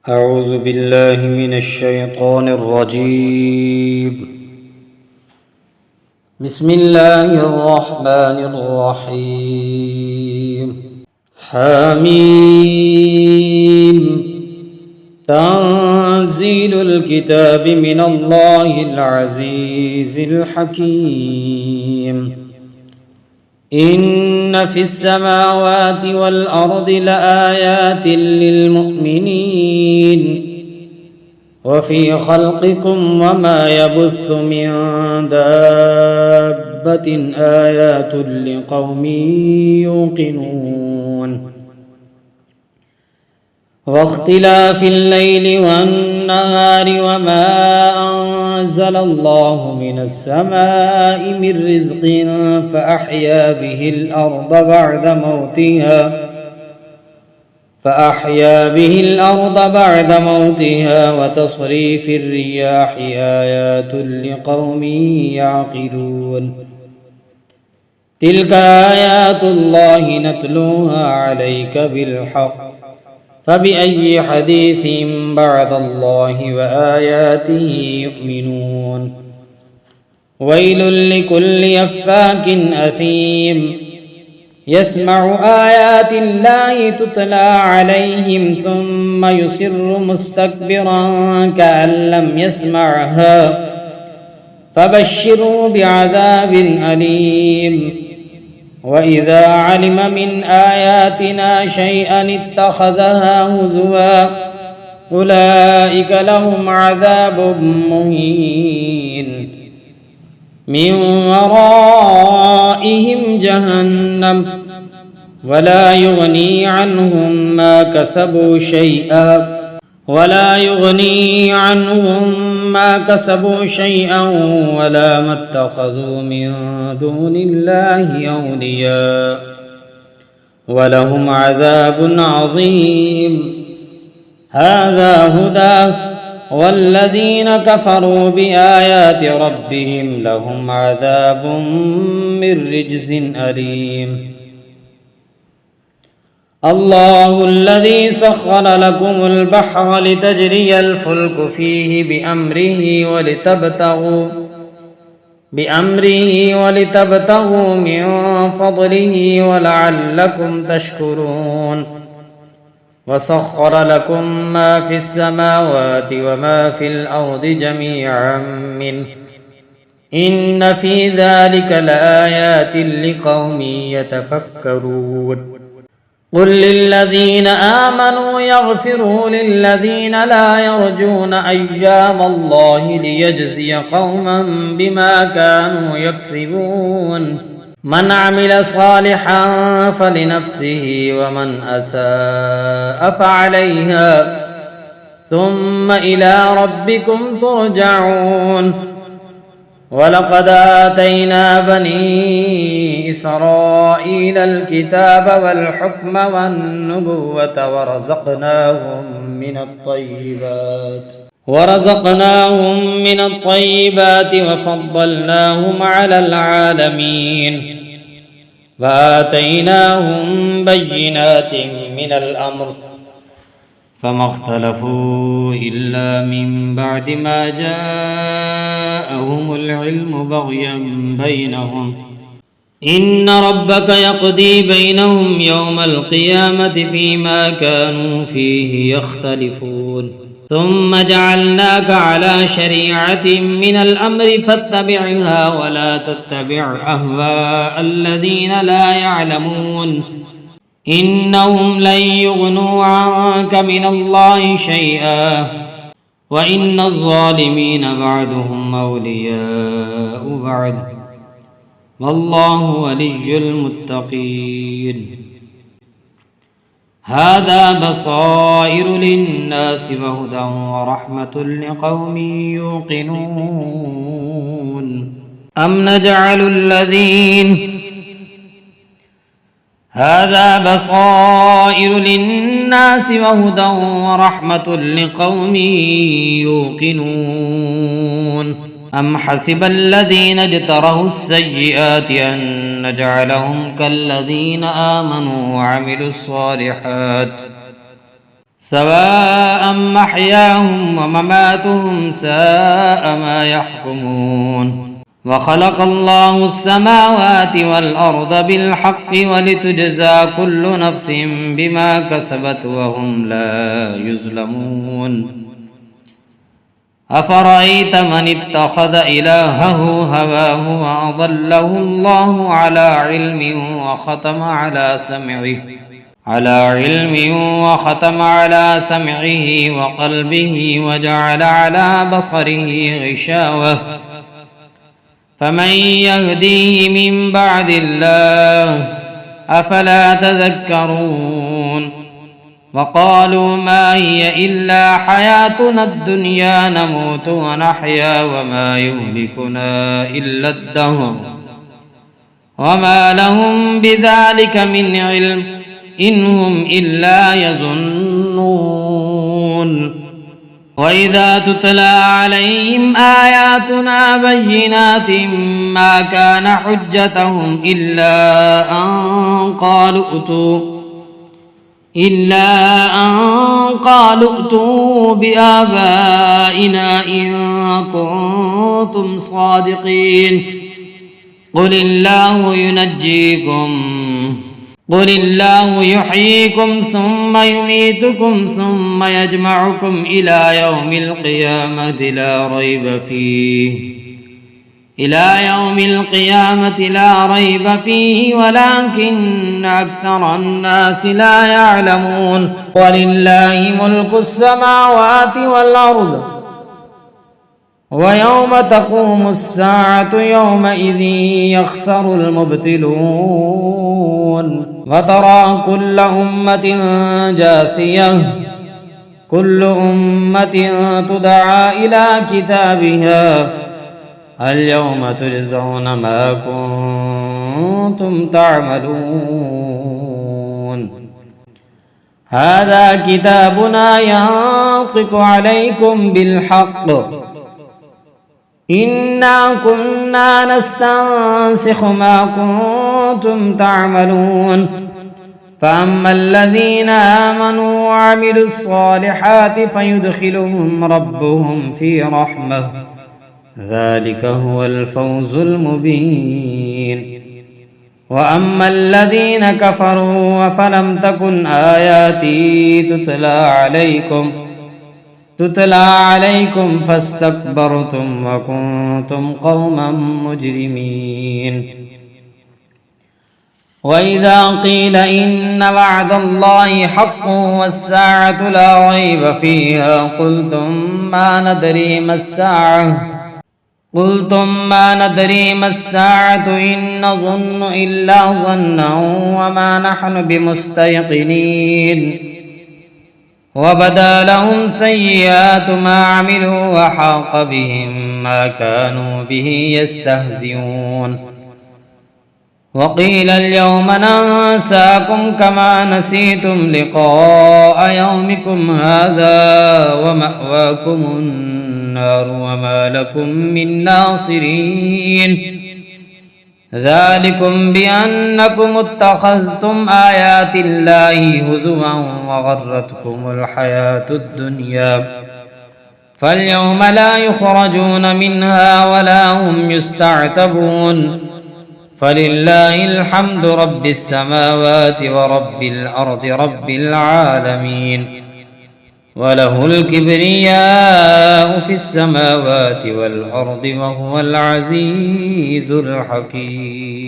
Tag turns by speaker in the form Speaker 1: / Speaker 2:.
Speaker 1: أعوذ بالله من الشيطان الرجيم. بسم الله الرحمن الرحيم. حميم. تنزيل الكتاب من الله العزيز الحكيم. إن في السماوات والأرض لآيات للمؤمنين وفي خلقكم وما يبث من دابة آيات لقوم يوقنون. واختلاف الليل والنهار وما أنزل الله من السماء من رزق فأحيا به الأرض بعد موتها وتصريف الرياح آيات لقوم يعقلون. تلك آيات الله نتلوها عليك بالحق فبأي حديث بعد الله وآياته يؤمنون. ويل لكل أفاك أثيم يسمع آيات الله تتلى عليهم ثم يصر مستكبرا كأن لم يسمعها فبشروا بعذاب أليم. وإذا علم من آياتنا شيئا اتخذها هزوا أولئك لهم عذاب مهين من ورائهم جهنم ولا يغني عنهم ما كسبوا شيئا ولا ما اتخذوا من دون الله أولياء ولهم عذاب عظيم. هذا هدى والذين كفروا بآيات ربهم لهم عذاب من رجز أليم. الله الذي سخر لكم البحر لتجري الفلك فيه بأمره ولتبتغوا من فضله ولعلكم تشكرون. وسخر لكم ما في السماوات وما في الأرض جميعا منه إن في ذلك لآيات لقوم يتفكرون. قل للذين آمنوا يغفروا للذين لا يرجون أيام الله ليجزي قوما بما كانوا يكسبون. من عمل صالحا فلنفسه ومن أساء فعليها ثم إلى ربكم ترجعون. ولقد آتينا بني إسرائيل الكتاب والحكم والنبوة ورزقناهم من الطيبات وفضلناهم على العالمين وآتيناهم بينات من الأمر فما اختلفوا إلا من بعد ما جاءهم العلم بغيا بينهم إن ربك يقضي بينهم يوم القيامة فيما كانوا فيه يختلفون. ثم جعلناك على شريعة من الأمر فاتبعها ولا تتبع أهواء الذين لا يعلمون إنهم لن يغنوا عنك من الله شيئا وإن الظالمين بعضهم أولياء بعض والله ولي المتقين. هذا بصائر للناس وهدى ورحمة لقوم يوقنون. هذا بصائر للناس وهدى ورحمة لقوم يوقنون. أم حسب الذين اجترحوا السيئات أن نجعلهم كالذين آمنوا وعملوا الصالحات سواء محياهم ومماتهم ساء ما يحكمون وخلق الله السماوات والأرض بالحق ولتجزى كل نفس بما كسبت وهم لا يظلمون أفرأيت من اتخذ إلهه هواه وأضله الله على علم وختم على سمعه وقلبه وجعل على بصره غشاوة فمن يهديه من بعد الله أفلا تذكرون وقالوا ما هي إلا حياتنا الدنيا نموت ونحيا وما يهلكنا إلا الدهر وما لهم بذلك من علم إن هم إلا يظنون وإذا تتلى عليهم آياتنا بينات ما كان حجتهم إلا أن قالوا اتوا بآبائنا إن كنتم صادقين قل الله يحييكم ثم يميتكم ثم يجمعكم إلى يوم القيامة لا ريب فيه ولكن أكثر الناس لا يعلمون ولله ملك السماوات والأرض ويوم تقوم الساعة يومئذ يخسر المبطلون وترى كل أمة جاثية كل أمة تدعى إلى كتابها اليوم تجزون ما كنتم تعملون هذا كتابنا ينطق عليكم بالحق إنا كنا نستنسخ ما كنتم تعملون فأما الذين آمنوا وعملوا الصالحات فيدخلهم ربهم في رحمة ذلك هو الفوز المبين وأما الذين كفروا فلم تكن آياتي تتلى عليكم فاستكبرتم وكنتم قوما مجرمين وإذا قيل إن وعد الله حق والساعة لا ريب فيها قلتم ما ندري ما الساعة إن نظن إلا ظنا وما نحن بمستيقنين وبدا لهم سيئات ما عملوا وحاق بهم ما كانوا به يستهزئون وقيل اليوم ننساكم كما نسيتم لقاء يومكم هذا ومأواكم النار وما لكم من ناصرين ذلكم بأنكم اتخذتم آيات الله هزوا وغرتكم الحياة الدنيا فاليوم لا يخرجون منها ولا هم يستعتبون فلله الحمد رب السماوات ورب الأرض رب العالمين وله الكبرياء في السماوات والأرض وهو العزيز الحكيم